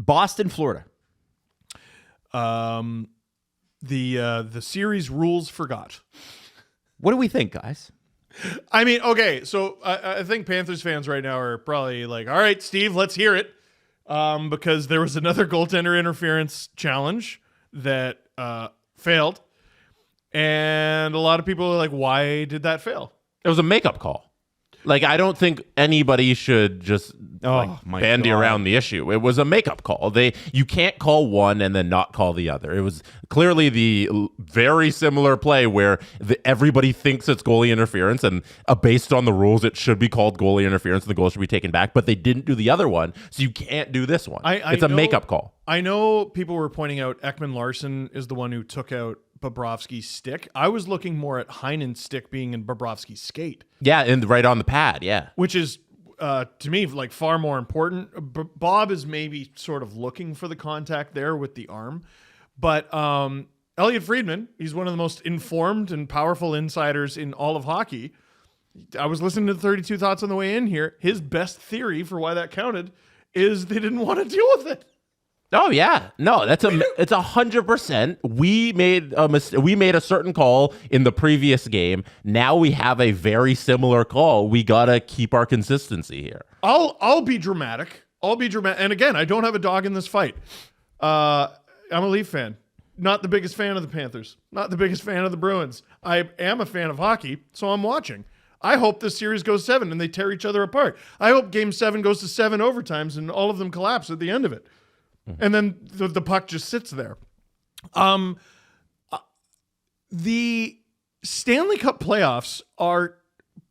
Boston, Florida. The series rules forgot. What do we think, guys? I mean, okay, so I think Panthers fans right now are probably like, all right, Steve, let's hear it. Because there was another goaltender interference challenge that failed. And a lot of people are like, why did that fail? It was a makeup call. Like, I don't think anybody should just bandy around the issue. It was a makeup call. You can't call one and then not call the other. It was clearly the very similar play where everybody thinks it's goalie interference, and based on the rules, it should be called goalie interference, and the goal should be taken back. But they didn't do the other one, so you can't do this one. It's a makeup call. I know people were pointing out Ekman Larsson is the one who took out Bobrovsky's stick. I was looking more at Heinen's stick being in Bobrovsky's skate. Yeah, and right on the pad, yeah. Which is, to me, like far more important. Bob is maybe sort of looking for the contact there with the arm. But Elliot Friedman, he's one of the most informed and powerful insiders in all of hockey. I was listening to the 32 Thoughts on the way in here. His best theory for why that counted is they didn't want to deal with it. Oh yeah, no, it's 100%. We made a mistake. We made a certain call in the previous game. Now we have a very similar call. We gotta keep our consistency here. I'll be dramatic. And again, I don't have a dog in this fight. I'm a Leaf fan. Not the biggest fan of the Panthers. Not the biggest fan of the Bruins. I am a fan of hockey, so I'm watching. I hope this series goes 7 and they tear each other apart. I hope Game 7 goes to 7 overtimes and all of them collapse at the end of it. And then the puck just sits there. The Stanley Cup playoffs are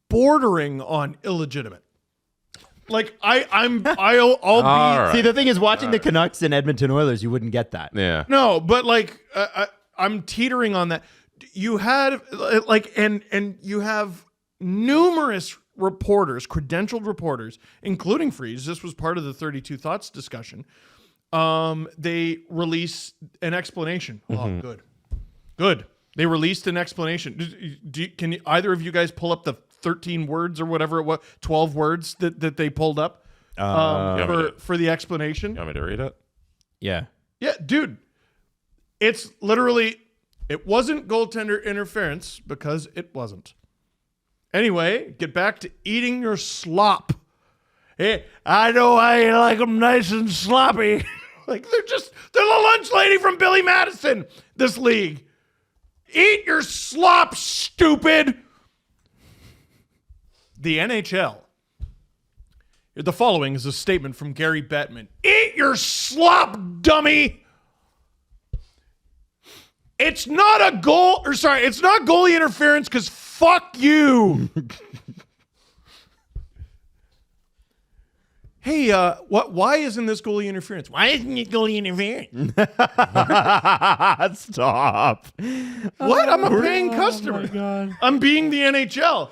bordering on illegitimate. Like I'll be. Right. See, the thing is, watching the Canucks and Edmonton Oilers, you wouldn't get that. Yeah. No, but like I'm teetering on that. You had and you have numerous reporters, credentialed reporters, including Freeze. This was part of the 32 Thoughts discussion. They release an explanation. Oh, good. They released an explanation. Can either of you guys pull up the 13 words or whatever it was, 12 words that they pulled up for the explanation? You want me to read it? Yeah. Yeah, dude. It's literally, it wasn't goaltender interference because it wasn't. Anyway, get back to eating your slop. Hey, I know I like them nice and sloppy. Like they're the lunch lady from Billy Madison, this league. Eat your slop, stupid. The NHL. The following is a statement from Gary Bettman. Eat your slop, dummy. It's not goalie interference because fuck you. Hey, why isn't this goalie interference? Why isn't it goalie interference? Stop. What? I'm a paying customer. Oh my God. I'm being the NHL.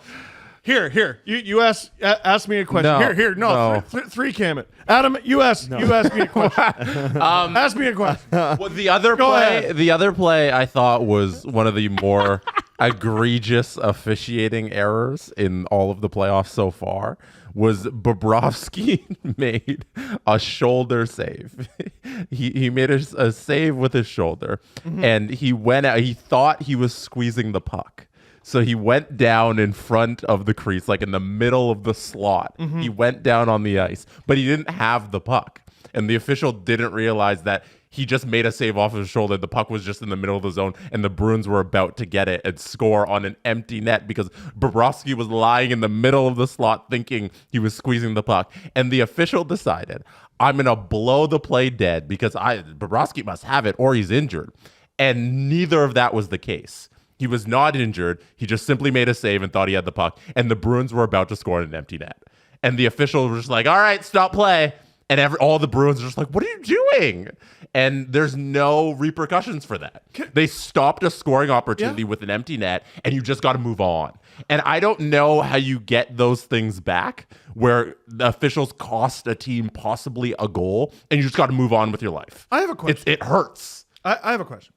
Here. You ask me a question. No. Three cam it. Adam, you ask me a question. Ask me a question. Well, the other play I thought was one of the more egregious officiating errors in all of the playoffs so far. Was Bobrovsky made a shoulder save. he made a save with his shoulder, and he went out. He thought he was squeezing the puck. So he went down in front of the crease, like in the middle of the slot. He went down on the ice, but he didn't have the puck. And the official didn't realize that he just made a save off his shoulder. The puck was just in the middle of the zone, and the Bruins were about to get it and score on an empty net because Bobrovsky was lying in the middle of the slot thinking he was squeezing the puck. And the official decided, I'm going to blow the play dead because Bobrovsky must have it or he's injured. And neither of that was the case. He was not injured. He just simply made a save and thought he had the puck. And the Bruins were about to score in an empty net. And the official was just like, all right, stop play. And all the Bruins are just like, what are you doing? And there's no repercussions for that. They stopped a scoring opportunity with an empty net, and you just got to move on. And I don't know how you get those things back where the officials cost a team possibly a goal, and you just got to move on with your life. I have a question. It hurts. I have a question.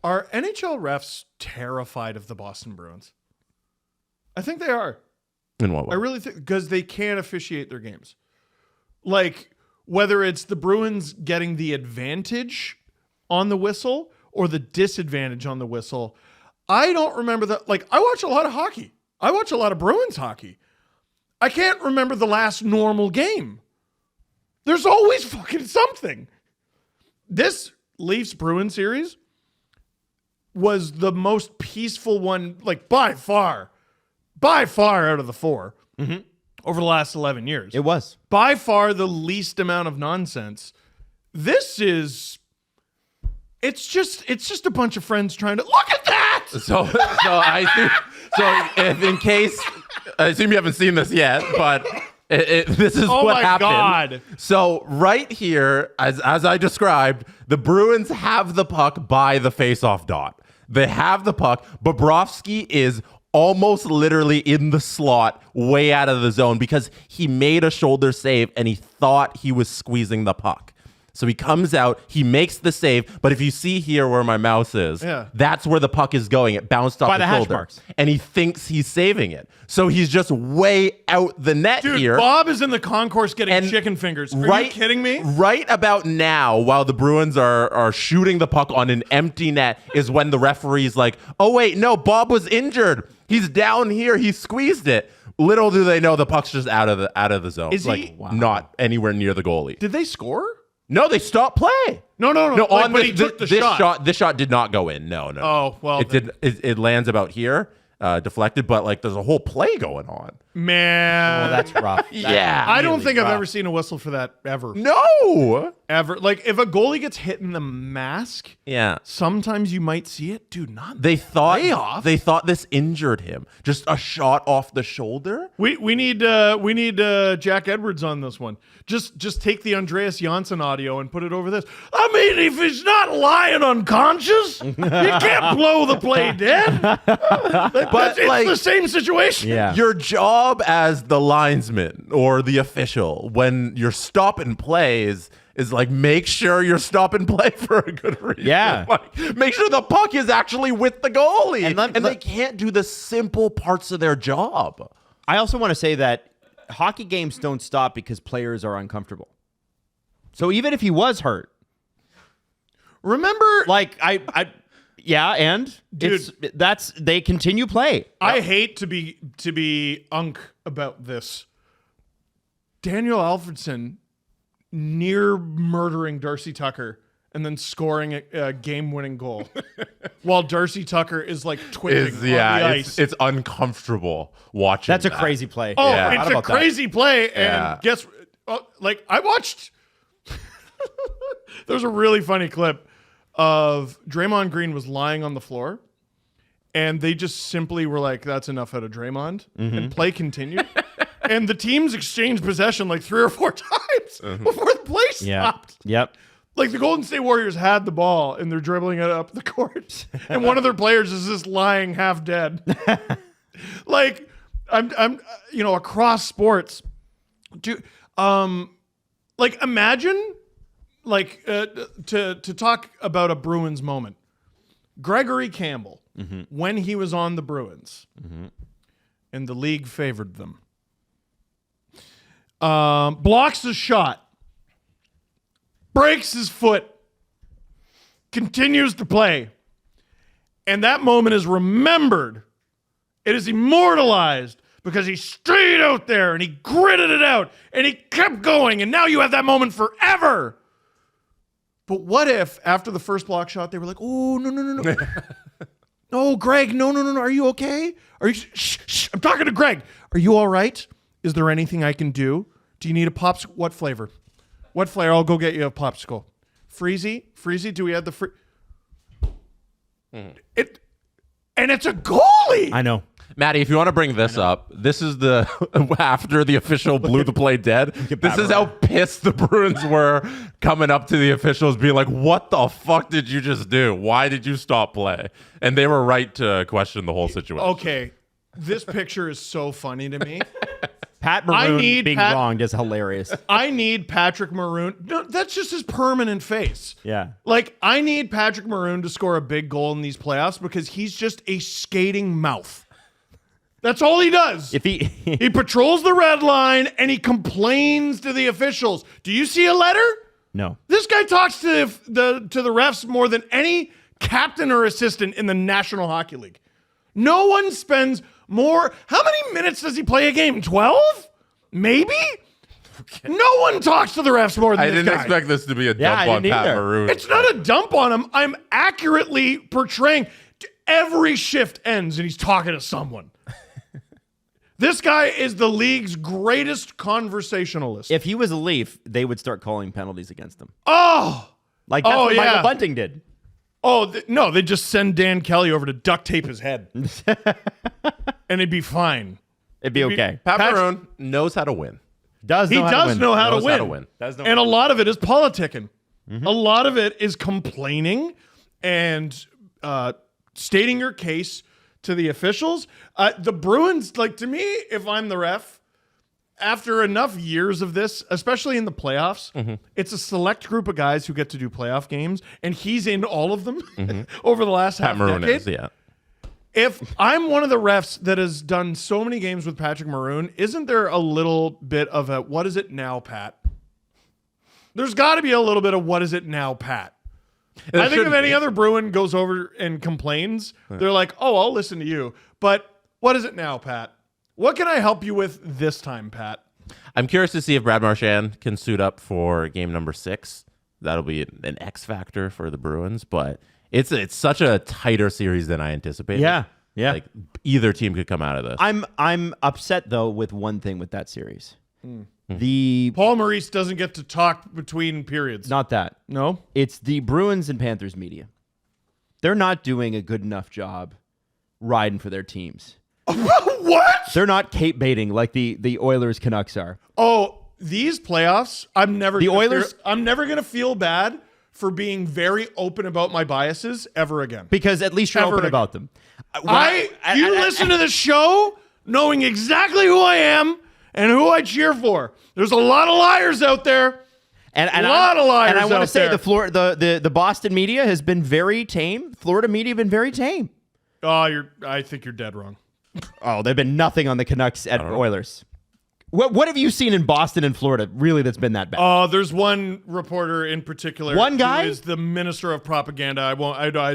Are NHL refs terrified of the Boston Bruins? I think they are. In what way? I really think because they can't officiate their games. Like whether it's the Bruins getting the advantage on the whistle or the disadvantage on the whistle. I don't remember that. Like, I watch a lot of hockey. I watch a lot of Bruins hockey. I can't remember the last normal game. There's always fucking something. This Leafs-Bruins series was the most peaceful one, like by far out of the four over the last 11 years. It was. By far the least amount of nonsense. This is... It's just a bunch of friends trying to... Look at that! So if in case... I assume you haven't seen this yet, but... this is what happened. Oh my God. So right here, as I described, the Bruins have the puck by the faceoff dot. They have the puck. Bobrovsky is almost literally in the slot, way out of the zone, because he made a shoulder save and he thought he was squeezing the puck. So he comes out, he makes the save, but if you see here where my mouse is, that's where the puck is going. It bounced off by the hash shoulder. marks. And he thinks he's saving it. So he's just way out the net here. Bob is in the concourse getting chicken fingers. Are you kidding me? Right about now, while the Bruins are shooting the puck on an empty net, is when the referee's like, oh wait, no, Bob was injured. He's down here. He squeezed it. Little do they know the puck's just out of the zone. Is like, he not anywhere near the goalie. Did they score? No, they stopped play. No. Like, but he took the shot. This shot did not go in. No. Oh, well. It lands about here, deflected, but like there's a whole play going on. Man. Oh, that's rough. I don't think I've ever seen a whistle for that ever. No. Ever. Like, if a goalie gets hit in the mask, sometimes you might see it. Dude, not they thought playoff. They thought this injured him. Just a shot off the shoulder. We need Jack Edwards on this one. Just take the Andreas Janssen audio and put it over this. I mean, if he's not lying unconscious, you can't blow the play dead. But it's the same situation. Yeah. Your job as the linesman or the official when you're stopping plays is like, make sure you're stopping play for a good reason. Yeah. Like, make sure the puck is actually with the goalie. And they can't do the simple parts of their job. I also want to say that hockey games don't stop because players are uncomfortable. So even if he was hurt, remember, like and dude, they continue play. I hate to be unk about this. Daniel Alfredson near murdering Darcy Tucker and then scoring a game-winning goal while Darcy Tucker is like twitching on the ice. It's uncomfortable watching. That's a crazy play. Oh, it's a crazy play. And guess, like, I watched. There's a really funny clip of Draymond Green was lying on the floor, and they just simply were like, "That's enough out of Draymond," and play continued. And the teams exchanged possession like 3 or 4 times before the play stopped. Yep. Like, the Golden State Warriors had the ball and they're dribbling it up the court, and one of their players is just lying half dead. Like, I'm across sports, dude. Like, imagine, like, to talk about a Bruins moment. Gregory Campbell, when he was on the Bruins, and the league favored them, blocks the shot, breaks his foot, continues to play, and that moment is remembered. It is immortalized because he stayed out there and he gritted it out and he kept going, and now you have that moment forever. But what if after the first block shot they were like, "Oh, no. Oh, Greg, no. Are you okay? Are you shh, I'm talking to Greg. Are you all right? Is there anything I can do? Do you need a popsicle? What flavor? What flavor? I'll go get you a popsicle. Freezy, do we have the It, and it's a goalie. I know. Maddie, if you want to bring this up, this is the after the official blew the play dead. This is how pissed the Bruins were coming up to the officials, being like, "What the fuck did you just do? Why did you stop play?" And they were right to question the whole situation. Okay, this picture is so funny to me. Pat Maroon being wronged is hilarious. I need Patrick Maroon. No, that's just his permanent face. Yeah. Like, I need Patrick Maroon to score a big goal in these playoffs because he's just a skating mouth. That's all he does. If he He patrols the red line and he complains to the officials. Do you see a letter? no. This guy talks to the refs more than any captain or assistant in the National Hockey League. No one spends more. How many minutes does he play a game? 12? Maybe? Okay. No one talks to the refs more than I this didn't guy. expect this to be a Yeah, dump I on didn't Pat either. Maroon. It's not a dump on him. I'm accurately portraying. Every shift ends and he's talking to someone. This guy is the league's greatest conversationalist. If he was a Leaf, they would start calling penalties against him. Oh! Like that's what yeah. Michael Bunting did. Oh, no, they just send Dan Kelly over to duct tape his head. And it'd be fine. It'd be okay. Pat Pat- Maroon knows how to win. He does know how Knows to how to win. win. Does know And how a to lot of it is politicking. A lot of it is complaining and stating your case to the officials. The Bruins, like, to me, if I'm the ref, after enough years of this, especially in the playoffs, it's a select group of guys who get to do playoff games, and he's in all of them over the last Pat half Maroon decade. is, yeah. If I'm one of the refs that has done so many games with Patrick Maroon, isn't there a little bit of a, what is it now, Pat? There's got to be a little bit of what is it now, Pat? I think if any other Bruin goes over and complains, they're like, oh, I'll listen to you. But what is it now, Pat? What can I help you with this time, Pat? I'm curious to see if Brad Marchand can suit up for game number 6. That'll be an X factor for the Bruins, but it's such a tighter series than I anticipated. Yeah. Like either team could come out of this. I'm upset though with one thing with that series. The Paul Maurice doesn't get to talk between periods. not that. No? It's the Bruins and Panthers media. They're not doing a good enough job riding for their teams. What? They're not Cape baiting like the Oilers Canucks are. Oh, these playoffs, I'm never going to feel bad for being very open about my biases ever again. Because at least you're Ever open again. about them. You listen to the show knowing exactly who I am and who I cheer for. There's a lot of liars out there. And A lot of liars And I want to out say there. the Boston media has been very tame. Florida media have been very tame. Oh, I think you're dead wrong. Oh, they've been nothing on the Canucks at Oilers. What have you seen in Boston and Florida really that's been that bad? Oh, there's one reporter in particular. One guy? who is the minister of propaganda. I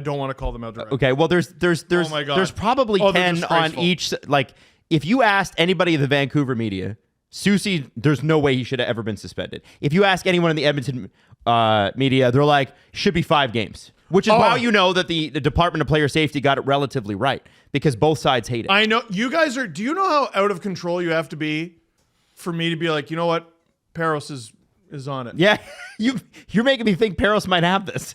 don't want to call them out directly. Okay, well there's Oh my God. there's probably Oh, they're 10 on disgraceful. each. Like if you asked anybody in the Vancouver media, Soucy, there's no way he should have ever been suspended. If you ask anyone in the Edmonton media, they're like, should be 5 games. Which is how you know that the Department of Player Safety got it relatively right, because both sides hate it. I know you guys are. Do you know how out of control you have to be for me to be like, you know what, Peros is on it? Yeah, you're making me think Peros might have this.